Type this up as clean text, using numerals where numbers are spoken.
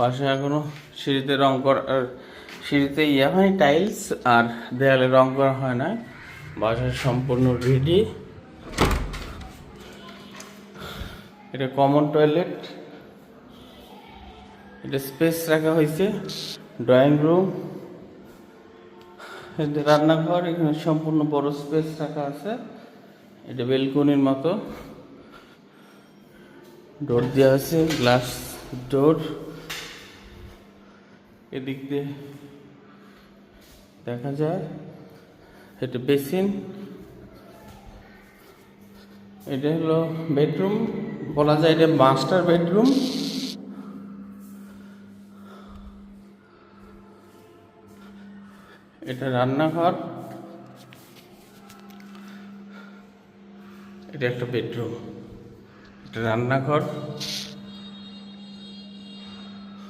বাসায় এখনো সিঁড়িতে রং করা, সিঁড়িতে হয় টাইলস, আর দেয়ালে রং করা হয় না। বাসায় সম্পূর্ণ রেডি। এটা কমন টয়লেট, এটা স্পেস রাখা হয়েছে। ড্রয়িং রুম, এটা রান্নাঘর, এখানে সম্পূর্ণ বড় স্পেস রাখা আছে। এটা বেলকনির মতো, ডোর দেওয়া আছে, গ্লাস ডোর। এদিক দিয়ে দেখা যায় এটা বেসিন। এটা হলো বেডরুম, বলা যায় এটা মাস্টার বেডরুম। এটা রান্নাঘর, এটা একটা বেডরুম, এটা রান্নাঘর।